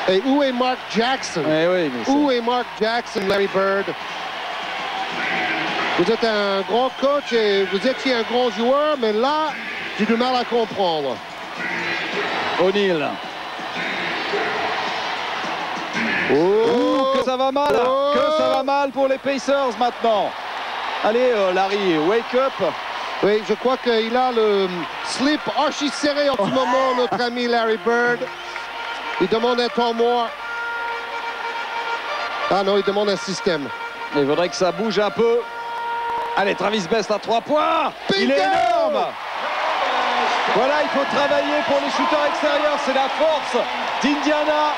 Et où est Mark Jackson? Oui, où est Mark Jackson, Larry Bird? Vous êtes un grand coach et vous étiez un grand joueur, mais là, j'ai du mal à comprendre. O'Neal. Que ça va mal, que ça va mal pour les Pacers maintenant. Allez, Larry, wake up. Oui, je crois qu'il a le slip archi serré en ce moment, notre ami Larry Bird. Il demande un temps mort. Ah non, il demande un système. Il faudrait que ça bouge un peu. Allez, Travis Best à 3 points. Bingo! Il est énorme. Voilà, il faut travailler pour les shooters extérieurs. C'est la force d'Indiana.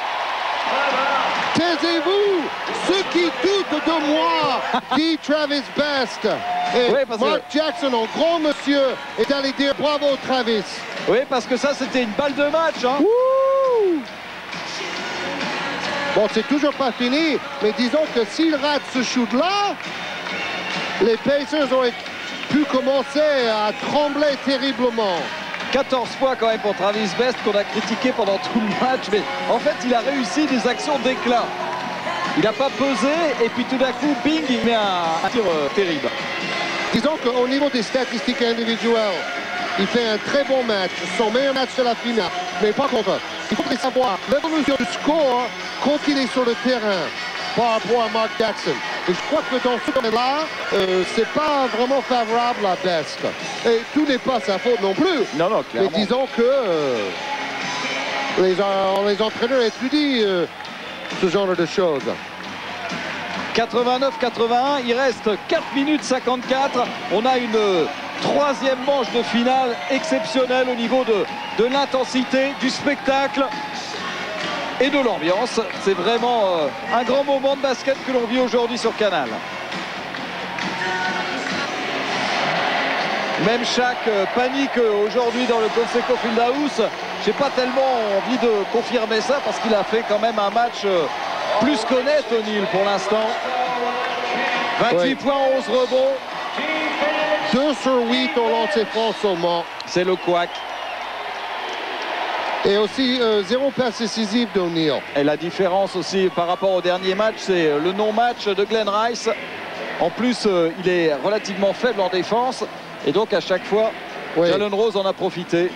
Taisez-vous, ceux qui doutent de moi, dit Travis Best. Et oui, Mark Jackson, en grand monsieur, est allé dire bravo Travis. Oui, parce que ça, c'était une balle de match. Hein. Bon, c'est toujours pas fini, mais disons que s'il rate ce shoot-là, les Pacers auraient pu commencer à trembler terriblement. 14 fois quand même pour Travis Best qu'on a critiqué pendant tout le match, mais en fait il a réussi des actions d'éclat. Il n'a pas pesé et puis tout d'un coup, bing, il met un tir terrible. Disons qu'au niveau des statistiques individuelles, il fait un très bon match, son meilleur match de la finale. Mais par contre, il faudrait savoir l'évolution du score quand il est sur le terrain par rapport à Mark Jackson. Et je crois que dans ce domaine-là, c'est pas vraiment favorable à Best. Et tout n'est pas sa faute non plus. Non, non, clairement. Mais disons que les entraîneurs étudient ce genre de choses. 89-81, il reste 4 minutes 54. On a une troisième manche de finale exceptionnelle au niveau de l'intensité, du spectacle et de l'ambiance. C'est vraiment un grand moment de basket que l'on vit aujourd'hui sur Canal. Même chaque panique aujourd'hui dans le Conseco Fieldhouse. J'ai pas tellement envie de confirmer ça parce qu'il a fait quand même un match plus qu'honnête, O'Neal, pour l'instant. 28 points, 11 rebonds. 2 sur 8 au lancer franc seulement. C'est le couac. Et aussi 0 passe décisive d'O'Neal. Et la différence aussi par rapport au dernier match, c'est le non-match de Glenn Rice. En plus, il est relativement faible en défense. Et donc, à chaque fois, Jalen Rose en a profité.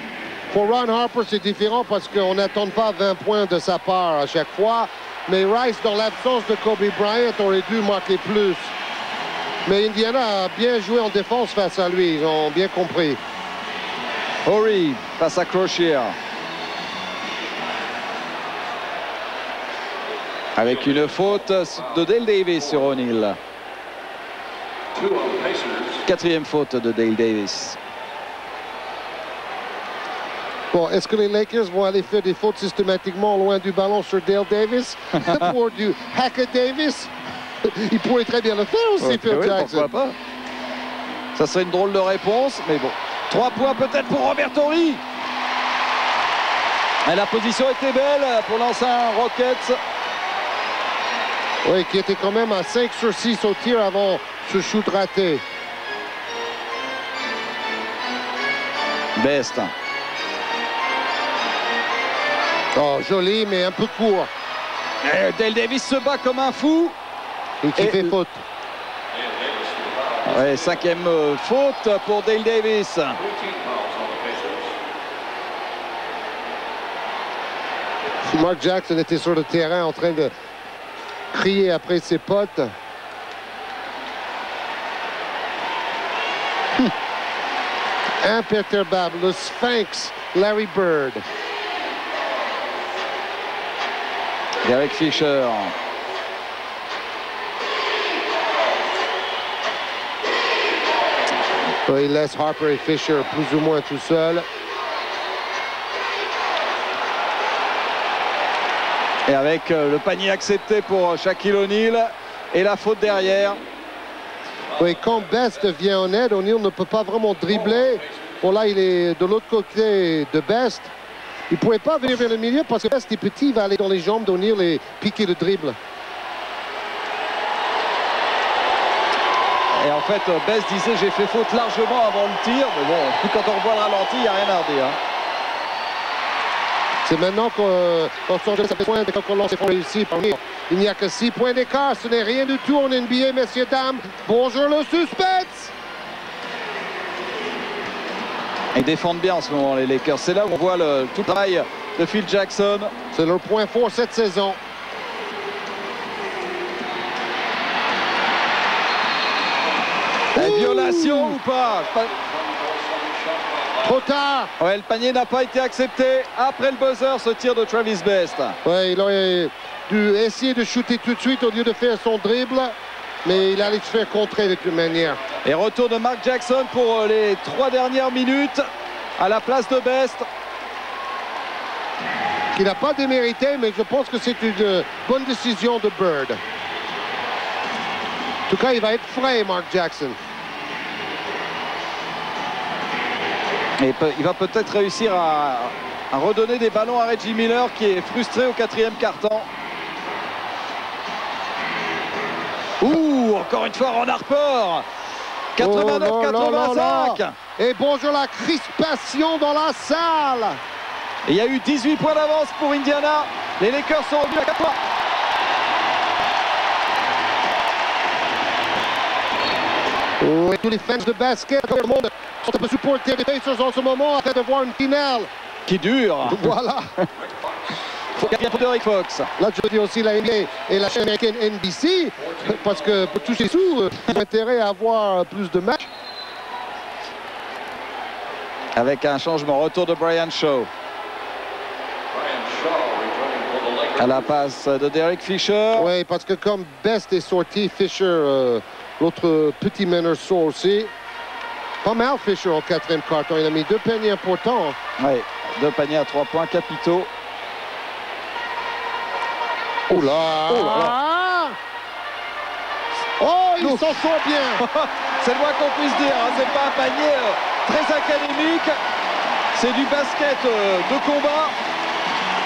Pour Ron Harper, c'est différent parce qu'on n'attend pas 20 points de sa part à chaque fois. Mais Rice, dans l'absence de Kobe Bryant, aurait dû marquer plus. Mais Indiana a bien joué en défense face à lui. Ils ont bien compris. Horry face à Crochet. Avec une faute de Dale Davis sur O'Neal. Quatrième faute de Dale Davis. Bon, est-ce que les Lakers vont aller faire des fautes systématiquement loin du ballon sur Dale Davis pour du Hacker Davis? Il pourrait très bien le faire aussi, Phil Jackson. Pourquoi pas? Ça serait une drôle de réponse, mais bon. 3 points peut-être pour Robert Horry. Et la position était belle pour l'ancien Rockets. Oui, qui était quand même à 5 sur 6 au tir avant ce shoot raté. Best. Oh, joli, mais un peu court. Dale Davis se bat comme un fou. Et qui fait faute. Ouais, 5e faute pour Dale Davis. Mark Jackson était sur le terrain en train de crier après ses potes. Imperturbable, le Sphinx, Larry Bird. Et avec Fisher. Il laisse Harper et Fisher plus ou moins tout seuls. Et avec le panier accepté pour Shaquille O'Neal et la faute derrière. Oui, quand Best vient en aide, O'Neal ne peut pas vraiment dribbler. Bon, là, il est de l'autre côté de Best. Il ne pouvait pas venir vers le milieu parce que Best est petit, il va aller dans les jambes d'O'Neal et piquer le dribble. Et en fait, Best disait j'ai fait faute largement avant le tir. Mais bon, quand on revoit le ralenti, il n'y a rien à redire. C'est maintenant qu'on sort de sa pointe quand on lance les fonds réussis. Il n'y a que 6 points d'écart. Ce n'est rien du tout en NBA, messieurs, dames. Bonjour le suspense. Ils défendent bien en ce moment, les Lakers. C'est là où on voit tout le travail de Phil Jackson. C'est leur point fort cette saison. Violation ou pas? Trop tard. Ouais, le panier n'a pas été accepté. Après le buzzer, ce tir de Travis Best. Ouais, il aurait dû essayer de shooter tout de suite au lieu de faire son dribble. Mais il allait se faire contrer de toute manière. Et retour de Mark Jackson pour les 3 dernières minutes à la place de Best. Qui n'a pas démérité, mais je pense que c'est une bonne décision de Bird. En tout cas, il va être frais, Mark Jackson. Et il va peut-être réussir à redonner des ballons à Reggie Miller qui est frustré au 4e quart-temps. Ouh, encore une fois Ron Harper. 89-85. Et bonjour la crispation dans la salle. Et il y a eu 18 points d'avance pour Indiana. Les Lakers sont revenus à 4 points. Oui, tous les fans de basket, tout le monde sont un peu supportés les Pacers en ce moment afin de voir une finale. Qui dure. Voilà. Faut qu'il y ait pour Derrick Fox. Là, je dis aussi la NBA et la chaîne américaine NBC, parce que pour toucher sous, ils ont intérêt à avoir plus de matchs. Avec un changement, retour de Brian Shaw. À la passe de Derek Fisher. Oui, parce que comme Best est sorti, Fisher, l'autre petit meneur sort aussi. Pas mal Fisher au 4e quart-temps. Il a mis 2 paniers importants. Oui, 2 paniers à 3 points capitaux. Oh là! Oh, là. Oh il s'en sort bien. C'est le moins qu'on puisse dire. Hein. C'est pas un panier très académique. C'est du basket de combat.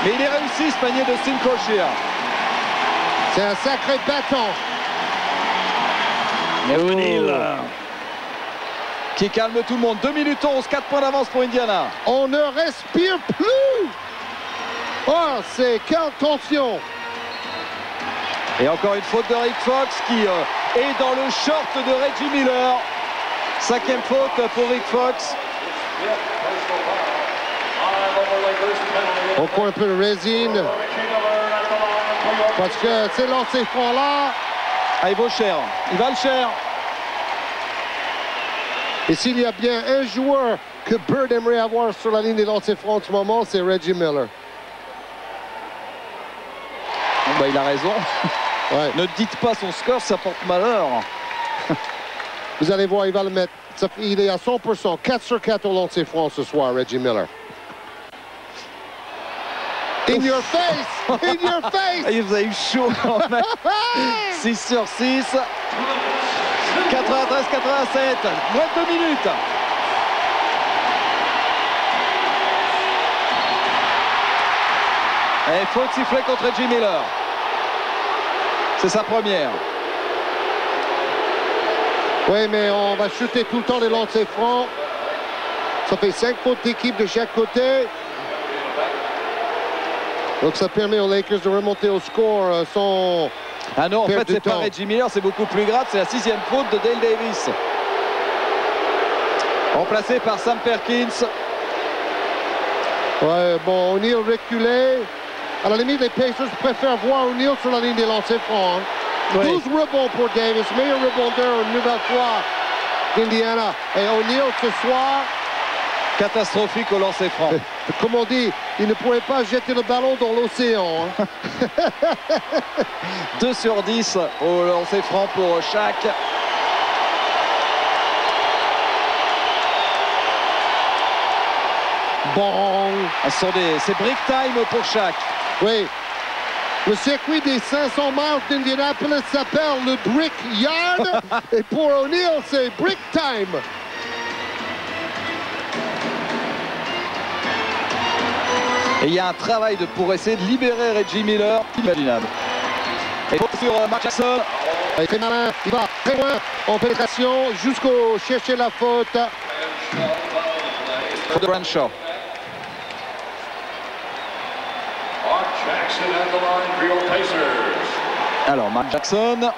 Mais il est réussi ce panier de Steve Crochet. C'est un sacré bâton. O'Neal qui calme tout le monde. 2 minutes 11, 4 points d'avance pour Indiana. On ne respire plus. Oh, c'est quelle tension. Et encore une faute de Rick Fox qui est dans le short de Reggie Miller. 5e faute pour Rick Fox. Encore un peu de résine. Parce que ces lancers francs là. Ah, il vaut cher. Il va le cher. Et s'il y a bien un joueur que Bird aimerait avoir sur la ligne des lancers francs en ce moment, c'est Reggie Miller. Bon, bah, il a raison. Ouais. Ne dites pas son score, ça porte malheur. Vous allez voir, il va le mettre. Il est à 100%. 4 sur 4 au lancer franc ce soir, Reggie Miller. In your face! In your face! Il vous a eu chaud quand même. 6 sur 6. 93-87. Moins de 2 minutes. Et il faut le siffler contre Reggie Miller. C'est sa première. Oui, mais on va shooter tout le temps les lancers francs. Ça fait 5 fautes d'équipe de chaque côté. Donc ça permet aux Lakers de remonter au score sans... Ah non, en fait, c'est pas Reggie Miller, c'est beaucoup plus grave. C'est la 6e faute de Dale Davis. Remplacé par Sam Perkins. Ouais, bon, O'Neal reculé. À la limite, les Pacers préfèrent voir O'Neal sur la ligne des lancers francs. Hein. Oui. 12 rebonds pour Davis, meilleur rebondeur une nouvelle fois d'Indiana. Et O'Neal ce soir... Catastrophique au lancer franc. Comme on dit, il ne pourrait pas jeter le ballon dans l'océan. Hein. 2 sur 10 au lancer franc pour Shaq. Bon. C'est break time pour Shaq. Oui. Le circuit des 500 miles d'Indianapolis s'appelle le Brick Yard. Et pour O'Neal, c'est break time. Et il y a un travail pour essayer de libérer Reggie Miller, inimaginable. Et sur Mark Jackson. Il est très malin, il va très loin en pénétration jusqu'au chercher la faute. Faute de Branshaw. Jackson at the line for your Pacers. Alors, Mark Jackson.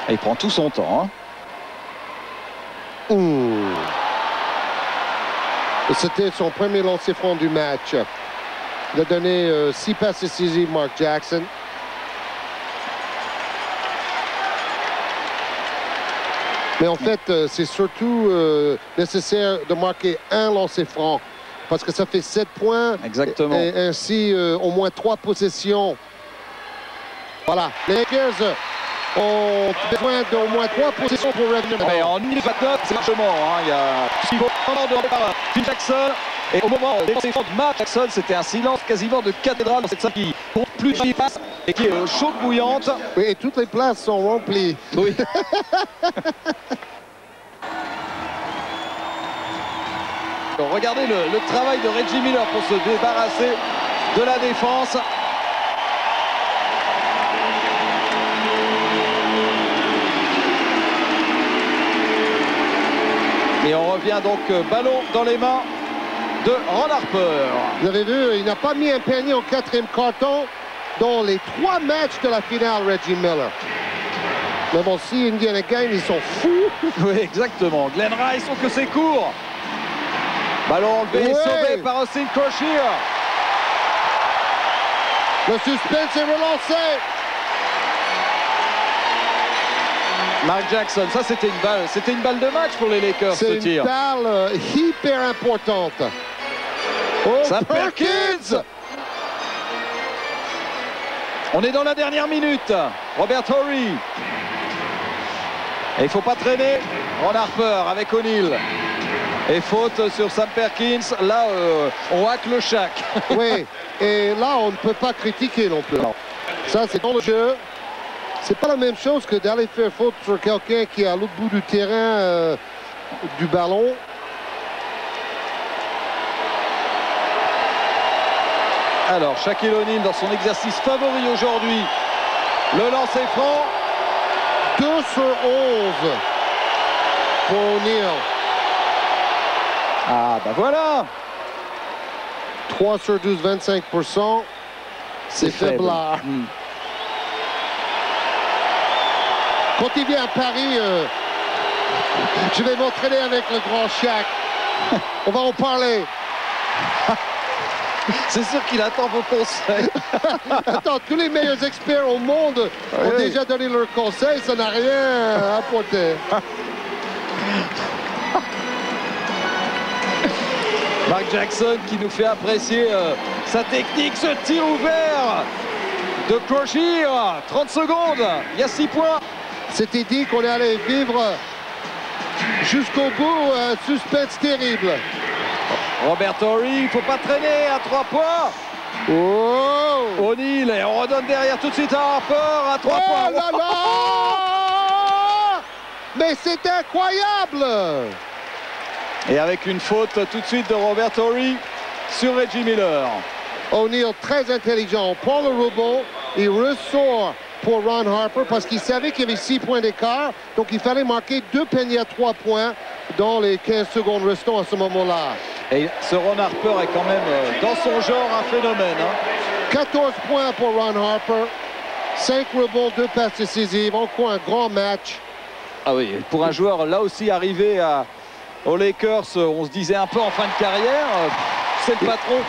Et il prend tout son temps. Hein. C'était son premier lancer franc du match. Il a donné 6 passes décisives, Mark Jackson. Mais en fait, c'est surtout nécessaire de marquer un lancer franc. Parce que ça fait 7 points. Exactement. Et ainsi, au moins 3 possessions. Voilà. Les Lakers ont besoin d'au moins 3 possessions pour revenir. Mais en 1 minute 29, c'est largement. Hein. Il y a vraiment de par Phil Jackson. Et au moment des lancers francs de Mark Jackson, c'était un silence quasiment de cathédrale dans cette salle qui compte plus de passes et qui est chaude bouillante. Oui, et toutes les places sont remplies. Oui. Regardez le travail de Reggie Miller pour se débarrasser de la défense. Et on revient donc ballon dans les mains de Ron Harper. Vous avez vu, il n'a pas mis un panier au 4e carton dans les 3 matchs de la finale, Reggie Miller. Mais bon, si Indiana gagne, ils sont fous. Oui, exactement. Glenn Rice, sauf que c'est court. Ballon enlevé et sauvé par Austin Croshier. Le suspense est relancé. Mark Jackson, ça c'était une balle de match pour les Lakers, ce C'est tir. une balle hyper importante. Oh, Ça Perkins. On est dans la dernière minute. Robert Horry. Et il ne faut pas traîner. Ron Harper avec O'Neal. Et faute sur Sam Perkins. Là, on hack le Shaq. Oui, et là, on ne peut pas critiquer non plus. Ça, c'est dans le jeu. C'est pas la même chose que d'aller faire faute sur quelqu'un qui est à l'autre bout du terrain du ballon. Alors, Shaquille O'Neal dans son exercice favori aujourd'hui. Le lancer franc. 2 sur 11 pour O'Neal. Ah, bah voilà. 3 sur 12, 25%. C'est faiblard. Quand il vient à Paris, je vais m'entraîner avec le grand Shaq. On va en parler. C'est sûr qu'il attend vos conseils. Attends, tous les meilleurs experts au monde ont déjà donné leurs conseils. Ça n'a rien apporté. Mark Jackson qui nous fait apprécier sa technique, ce tir ouvert de Croshier. 30 secondes, il y a 6 points. C'était dit qu'on allait vivre jusqu'au bout un suspense terrible. Robert Horry, il ne faut pas traîner à 3 points. Oh! O'Neal, et on redonne derrière tout de suite à Harper à 3 points. Là là! Mais c'est incroyable! Et avec une faute tout de suite de Robert Horry sur Reggie Miller. O'Neal, très intelligent, on prend le rebond, il ressort pour Ron Harper parce qu'il savait qu'il y avait 6 points d'écart. Donc il fallait marquer 2 paniers à 3 points dans les 15 secondes restantes à ce moment-là. Et ce Ron Harper est quand même dans son genre un phénomène. 14 points pour Ron Harper, 5 rebonds, 2 passes décisives, encore un grand match. Ah oui, pour un joueur là aussi arrivé aux Lakers, on se disait un peu en fin de carrière, c'est le patron.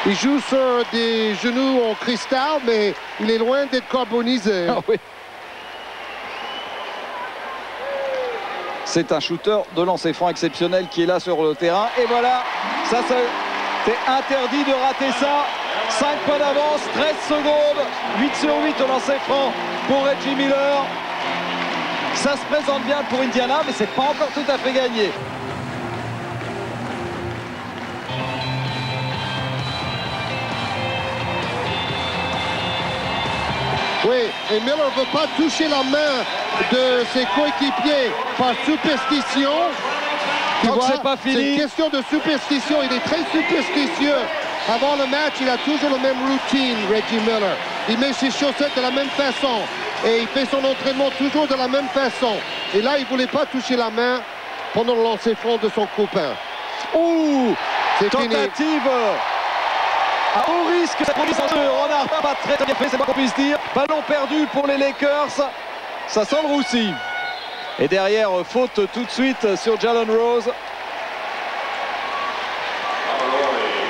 Il joue sur des genoux en cristal, mais il est loin d'être carbonisé. Ah oui. C'est un shooter de lancer franc exceptionnel qui est là sur le terrain. Et voilà, ça c'est interdit de rater ça. 5 points d'avance, 13 secondes, 8 sur 8 au lancer franc pour Reggie Miller. Ça se présente bien pour Indiana, mais c'est pas encore tout à fait gagné. Oui, et Miller ne veut pas toucher la main de ses coéquipiers par superstition. Donc c'est pas fini. C'est une question de superstition. Il est très superstitieux. Avant le match, il a toujours la même routine, Reggie Miller. Il met ses chaussettes de la même façon. Et il fait son entraînement toujours de la même façon. Et là, il ne voulait pas toucher la main pendant le lancer franc de son copain. Ouh! C'est fini. Tentative à haut risque, cette remise en jeu. Renard pas très bien fait, c'est pas qu'on puisse dire. Ballon perdu pour les Lakers. Ça sent le roussi. Et derrière, faute tout de suite sur Jalen Rose.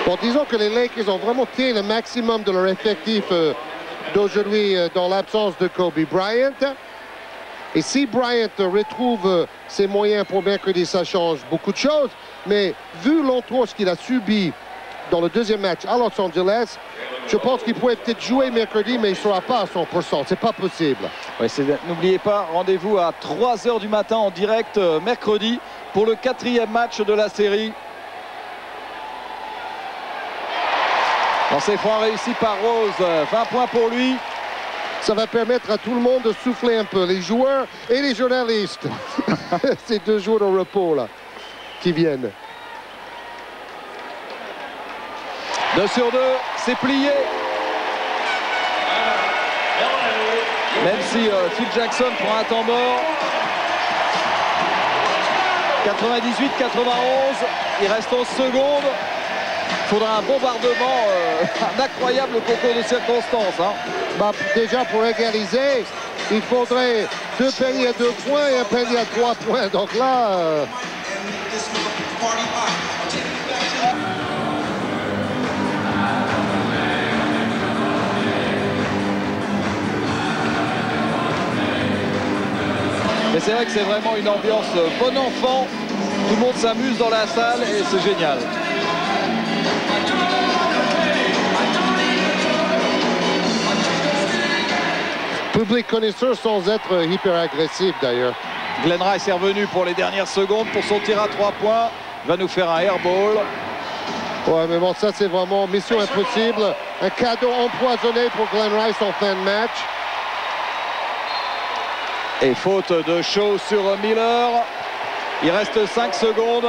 Bon, disons que les Lakers ont vraiment tiré le maximum de leur effectif d'aujourd'hui dans l'absence de Kobe Bryant. Et si Bryant retrouve ses moyens pour mercredi, ça change beaucoup de choses. Mais vu l'entourage qu'il a subi dans le deuxième match à Los Angeles, je pense qu'il pourrait peut-être jouer mercredi, mais il ne sera pas à 100%. C'est pas possible. Ouais, n'oubliez pas, rendez-vous à 3 h du matin en direct mercredi pour le 4e match de la série. Lancer franc réussi par Rose, 20 points pour lui. Ça va permettre à tout le monde de souffler un peu, les joueurs et les journalistes. Ces 2 jours de repos là qui viennent. 2 sur 2, c'est plié. Même si Phil Jackson prend un temps mort. 98-91, il reste 11 secondes. Il faudra un bombardement, un incroyable concours de circonstances. Hein. Bah, déjà pour égaliser, il faudrait 2 paniers à 2 points et un panier à 3 points. Donc là... Mais c'est vrai que c'est vraiment une ambiance bon enfant. Tout le monde s'amuse dans la salle et c'est génial. Public connaisseur sans être hyper agressif d'ailleurs. Glen Rice est revenu pour les dernières secondes pour son tir à 3 points. Il va nous faire un airball. Ouais, mais bon, ça c'est vraiment mission impossible. Un cadeau empoisonné pour Glen Rice en fin de match. Et faute de Shaw sur Miller. Il reste 5 secondes.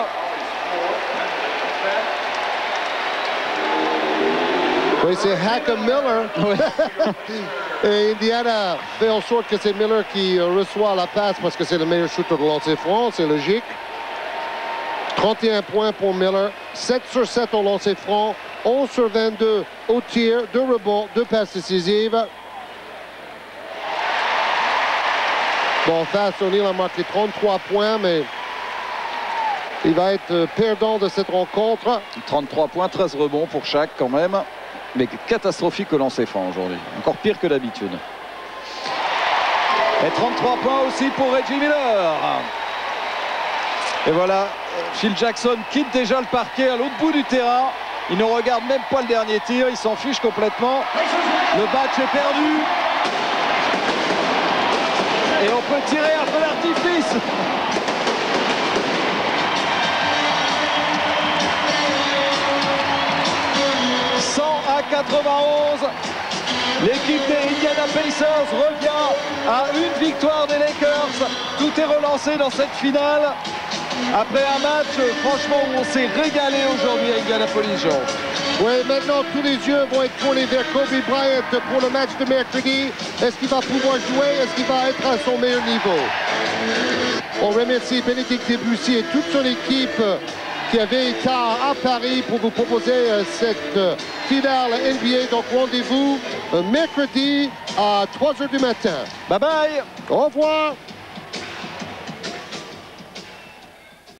Oui, c'est Hackam Miller. Oui. Et Indiana fait en sorte que c'est Miller qui reçoit la passe parce que c'est le meilleur shooter de lancer franc, c'est logique. 31 points pour Miller, 7 sur 7 au lancer franc, 11 sur 22 au tir, 2 rebonds, 2 passes décisives. Bon, en face, O'Neal a marqué 33 points, mais il va être perdant de cette rencontre. 33 points, 13 rebonds pour chaque quand même. Mais catastrophique au lancer franc aujourd'hui. Encore pire que d'habitude. Et 33 points aussi pour Reggie Miller. Et voilà, Phil Jackson quitte déjà le parquet à l'autre bout du terrain. Il ne regarde même pas le dernier tir, il s'en fiche complètement. Le match est perdu. Et on peut tirer un peu d'artifice. À 91, l'équipe des Indiana Pacers revient à une victoire des Lakers. Tout est relancé dans cette finale après un match franchement où on s'est régalé aujourd'hui à Indianapolis, Jean. Oui, maintenant tous les yeux vont être tournés vers Kobe Bryant pour le match de mercredi. Est-ce qu'il va pouvoir jouer? Est-ce qu'il va être à son meilleur niveau? On remercie Bénédicte Debussy et toute son équipe qui avait été à Paris pour vous proposer cette finale NBA. Donc rendez-vous mercredi à 3 h du matin. Bye bye. Au revoir.